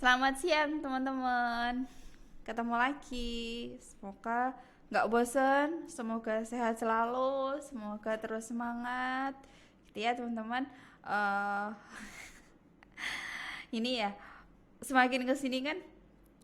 Selamat siang teman-teman. Ketemu lagi. Semoga nggak bosen, semoga sehat selalu, semoga terus semangat. Gitu ya teman-teman. Eh ini ya, semakin kesini kan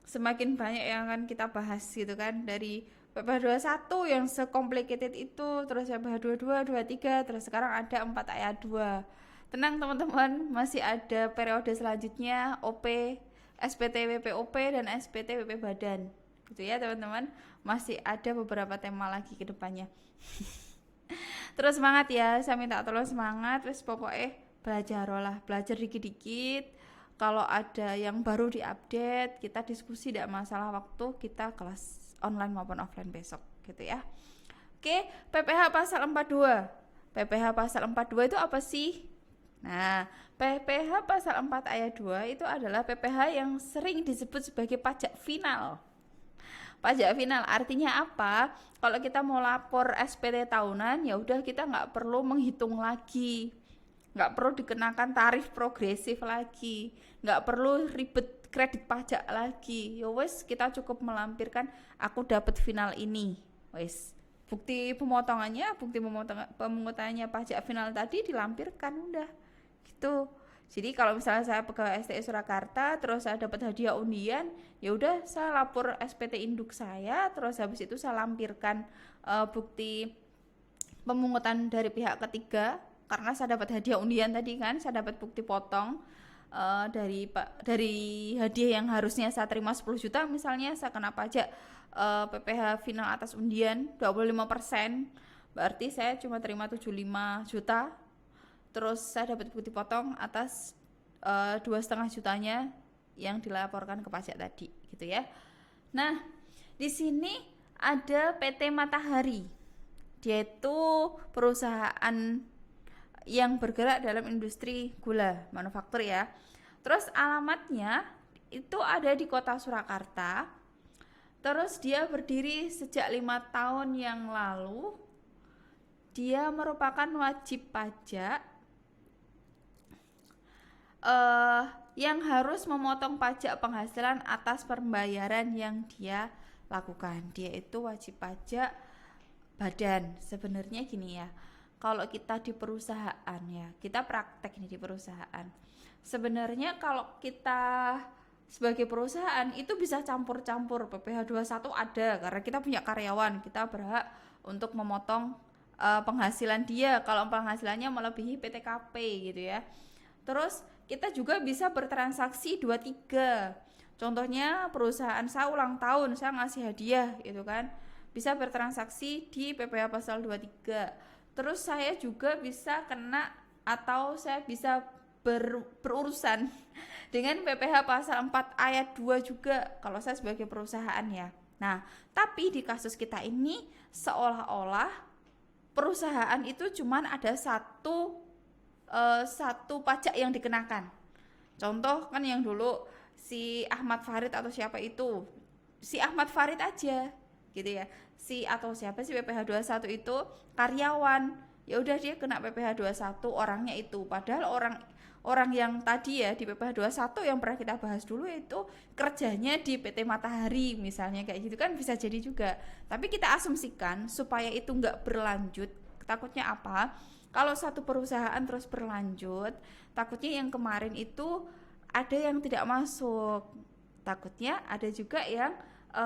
semakin banyak yang akan kita bahas gitu kan, dari PPh 21 yang secomplicated itu, terus PPh 22, 23, terus sekarang ada 4 ayat 2. Tenang teman-teman, masih ada periode selanjutnya OP, SPT WPOP dan SPT WP Badan. Gitu ya teman-teman, masih ada beberapa tema lagi ke depannya. Terus semangat ya, saya minta tolong semangat, wes pokoknya belajar lah, belajar dikit-dikit. Kalau ada yang baru diupdate, kita diskusi, tidak masalah waktu kita kelas online maupun offline besok gitu ya. Oke, PPh pasal 42. PPh pasal 42 itu apa sih? Nah, PPh pasal 4 ayat 2 itu adalah PPh yang sering disebut sebagai pajak final. Pajak final artinya apa? Kalau kita mau lapor SPT tahunan, ya udah kita nggak perlu menghitung lagi, nggak perlu dikenakan tarif progresif lagi, nggak perlu ribet kredit pajak lagi. Ya wes, kita cukup melampirkan aku dapat final ini. Wes, bukti pemotongannya, pemungutannya pajak final tadi dilampirkan, udah gitu. Jadi kalau misalnya saya pegawai STI Surakarta, terus saya dapat hadiah undian, ya udah saya lapor SPT induk saya, terus habis itu saya lampirkan bukti pemungutan dari pihak ketiga, karena saya dapat hadiah undian tadi kan, saya dapat bukti potong dari hadiah yang harusnya saya terima 10 juta, misalnya saya kena pajak PPh final atas undian 25%, berarti saya cuma terima 75 juta. Terus saya dapat bukti potong atas 2,5 jutanya yang dilaporkan ke pajak tadi, gitu ya. Nah, di sini ada PT Matahari. Dia itu perusahaan yang bergerak dalam industri gula manufaktur ya. Terus alamatnya itu ada di kota Surakarta. Terus dia berdiri sejak 5 tahun yang lalu. Dia merupakan wajib pajak yang harus memotong pajak penghasilan atas pembayaran yang dia lakukan. Dia itu wajib pajak badan. Sebenarnya gini ya, kalau kita di perusahaan ya, kita praktek nih di perusahaan. Sebenarnya kalau kita sebagai perusahaan itu bisa campur-campur. PPh 21 ada karena kita punya karyawan, kita berhak untuk memotong penghasilan dia kalau penghasilannya melebihi PTKP gitu ya. Terus kita juga bisa bertransaksi 23. Contohnya perusahaan saya ulang tahun, saya ngasih hadiah gitu kan. Bisa bertransaksi di PPh pasal 23. Terus saya juga bisa kena atau saya bisa berurusan dengan PPh pasal 4 ayat 2 juga kalau saya sebagai perusahaan ya. Nah, tapi di kasus kita ini seolah-olah perusahaan itu cuman ada satu pajak yang dikenakan. Contoh kan yang dulu si Ahmad Farid atau siapa itu, si Ahmad Farid aja gitu ya, si atau siapa sih PPh 21 itu karyawan, ya udah dia kena PPh 21 orangnya itu, padahal orang yang tadi ya di PPh 21 yang pernah kita bahas dulu itu kerjanya di PT Matahari misalnya, kayak gitu kan bisa jadi juga. Tapi kita asumsikan supaya itu nggak berlanjut, takutnya apa, kalau satu perusahaan terus berlanjut, takutnya yang kemarin itu ada yang tidak masuk, takutnya ada juga yang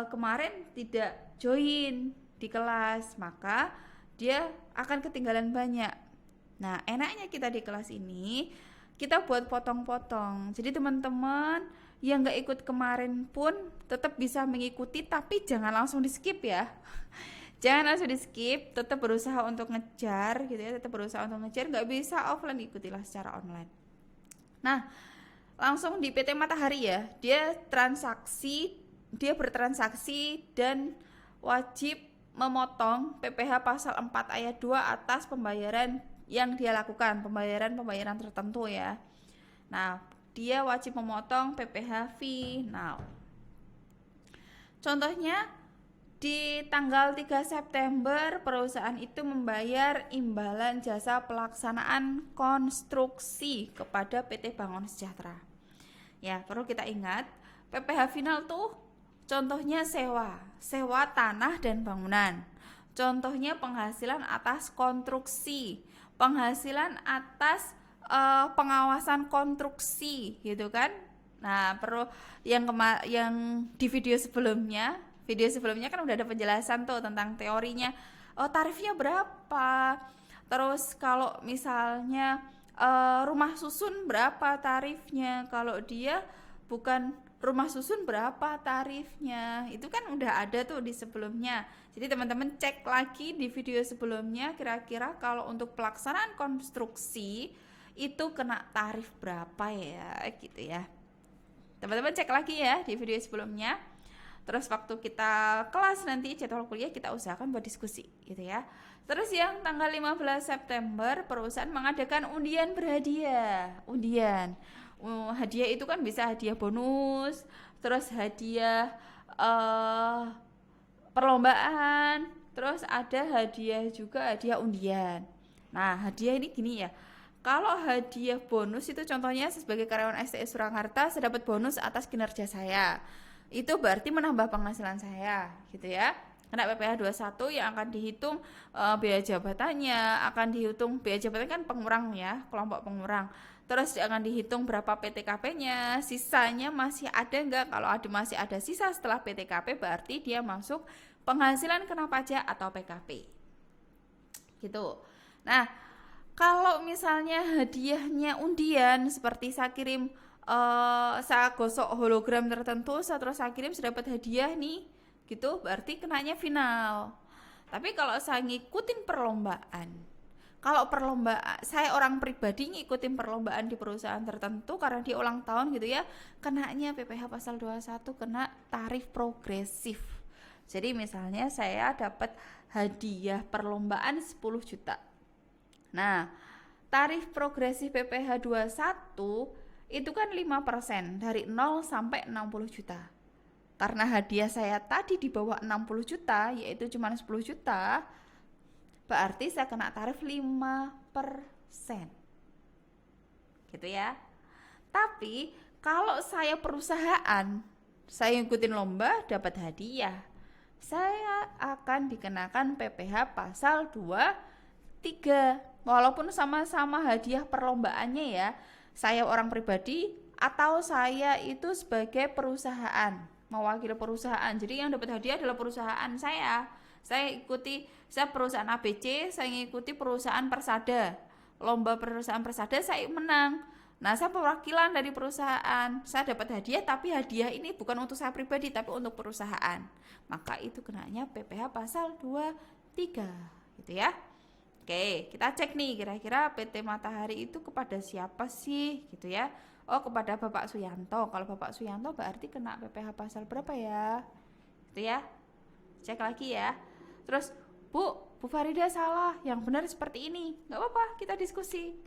kemarin tidak join di kelas, maka dia akan ketinggalan banyak. Nah, enaknya kita di kelas ini kita buat potong-potong. Jadi teman-teman yang nggak ikut kemarin pun tetap bisa mengikuti, tapi jangan langsung di skip ya. Jangan langsung di skip, tetap berusaha untuk ngejar gitu ya, tetap berusaha untuk ngejar, nggak bisa offline, ikutilah secara online. Nah, langsung di PT Matahari ya, dia bertransaksi dan wajib memotong PPh pasal 4 ayat 2 atas pembayaran yang dia lakukan, pembayaran tertentu ya. Nah, dia wajib memotong PPh final. Contohnya di tanggal 3 September perusahaan itu membayar imbalan jasa pelaksanaan konstruksi kepada PT Bangun Sejahtera. Ya, perlu kita ingat, PPh final tuh contohnya sewa tanah dan bangunan. Contohnya penghasilan atas konstruksi, penghasilan atas pengawasan konstruksi gitu kan. Nah, perlu yang di video sebelumnya kan udah ada penjelasan tuh tentang teorinya. Oh, tarifnya berapa? Terus kalau misalnya rumah susun berapa tarifnya? Kalau dia bukan rumah susun berapa tarifnya? Itu kan udah ada tuh di sebelumnya. Jadi teman-teman cek lagi di video sebelumnya kira-kira kalau untuk pelaksanaan konstruksi itu kena tarif berapa ya gitu ya. Teman-teman cek lagi ya di video sebelumnya. Terus waktu kita kelas nanti jadwal kuliah kita usahakan buat diskusi gitu ya. Terus yang tanggal 15 September perusahaan mengadakan undian berhadiah. Hadiah itu kan bisa hadiah bonus, terus hadiah perlombaan, terus ada hadiah juga hadiah undian. Nah, hadiah ini gini ya. Kalau hadiah bonus itu contohnya sebagai karyawan STS Surakarta saya dapat bonus atas kinerja saya. Itu berarti menambah penghasilan saya, gitu ya. Kena PPh 21 yang akan dihitung biaya jabatannya, akan dihitung biaya jabatan kan pengurang ya, kelompok pengurang. Terus akan dihitung berapa PTKP-nya, sisanya masih ada enggak? Kalau masih ada sisa setelah PTKP berarti dia masuk penghasilan kena pajak atau PKP. Gitu. Nah, kalau misalnya hadiahnya undian seperti saya kirim saya gosok hologram tertentu, terus saya kirim saya dapat hadiah nih, gitu berarti kenanya final. Tapi kalau saya ngikutin perlombaan, kalau perlombaan saya orang pribadi ngikutin perlombaan di perusahaan tertentu karena dia ulang tahun gitu ya, kenanya PPh pasal 21 kena tarif progresif. Jadi misalnya saya dapat hadiah perlombaan 10 juta. Nah, tarif progresif PPh 21 itu kan 5% dari 0 sampai 60 juta. Karena hadiah saya tadi di bawah 60 juta, yaitu cuma 10 juta, berarti saya kena tarif 5%. Gitu ya. Tapi kalau saya perusahaan, saya ikutin lomba dapat hadiah, saya akan dikenakan PPh pasal 23. Walaupun sama-sama hadiah perlombaannya ya, saya orang pribadi atau saya itu sebagai perusahaan, mewakili perusahaan. Jadi yang dapat hadiah adalah perusahaan saya. Saya perusahaan ABC, saya ngikuti perusahaan Persada. Lomba perusahaan Persada saya menang. Nah, saya perwakilan dari perusahaan. Saya dapat hadiah, tapi hadiah ini bukan untuk saya pribadi, tapi untuk perusahaan. Maka itu kenanya PPh pasal 23, gitu ya. Oke, kita cek nih kira-kira PT Matahari itu kepada siapa sih gitu ya. Oh, kepada Bapak Suyanto. Kalau Bapak Suyanto berarti kena PPh pasal berapa ya? Gitu ya. Cek lagi ya. Terus, Bu Farida salah, yang benar seperti ini. Gak apa-apa, kita diskusi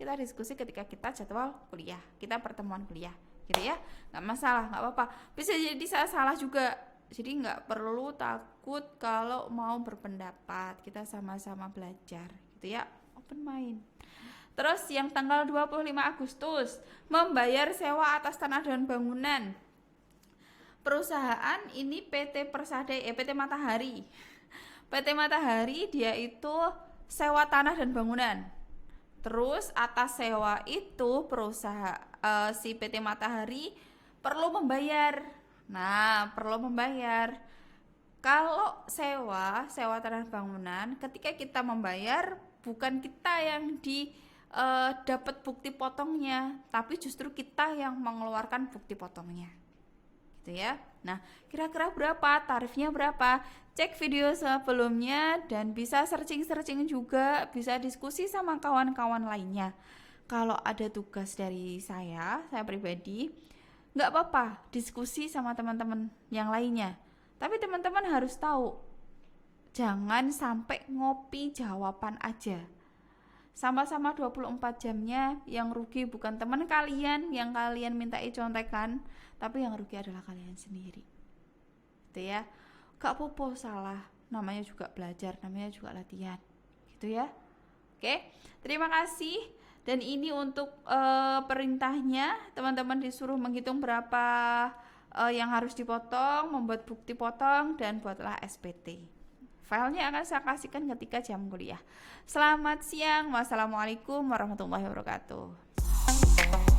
ketika kita jadwal kuliah, kita pertemuan kuliah gitu ya. Gak masalah, gak apa-apa. Bisa jadi saya salah juga. Jadi gak perlu takut kalau mau berpendapat. Kita sama-sama belajar gitu ya, open mind. Terus yang tanggal 25 Agustus membayar sewa atas tanah dan bangunan. Perusahaan ini PT Matahari. PT Matahari dia itu sewa tanah dan bangunan. Terus atas sewa itu perusahaan si PT Matahari perlu membayar. Nah, perlu membayar. Kalau sewa tanah bangunan, ketika kita membayar bukan kita yang dapat bukti potongnya, tapi justru kita yang mengeluarkan bukti potongnya, gitu ya. Nah, kira-kira berapa tarifnya berapa? Cek video sebelumnya dan bisa searching juga, bisa diskusi sama kawan-kawan lainnya. Kalau ada tugas dari saya pribadi, nggak apa-apa diskusi sama teman-teman yang lainnya. Tapi teman-teman harus tahu, jangan sampai ngopi jawaban aja. Sama-sama 24 jamnya yang rugi bukan teman kalian yang kalian mintai contekan, tapi yang rugi adalah kalian sendiri. Gitu ya. Gak apa-apa salah, namanya juga belajar, namanya juga latihan. Gitu ya. Oke, terima kasih. Dan ini untuk perintahnya, teman-teman disuruh menghitung berapa yang harus dipotong, membuat bukti potong, dan buatlah SPT. Filenya akan saya kasihkan ketika jam kuliah. Selamat siang, wassalamualaikum warahmatullahi wabarakatuh.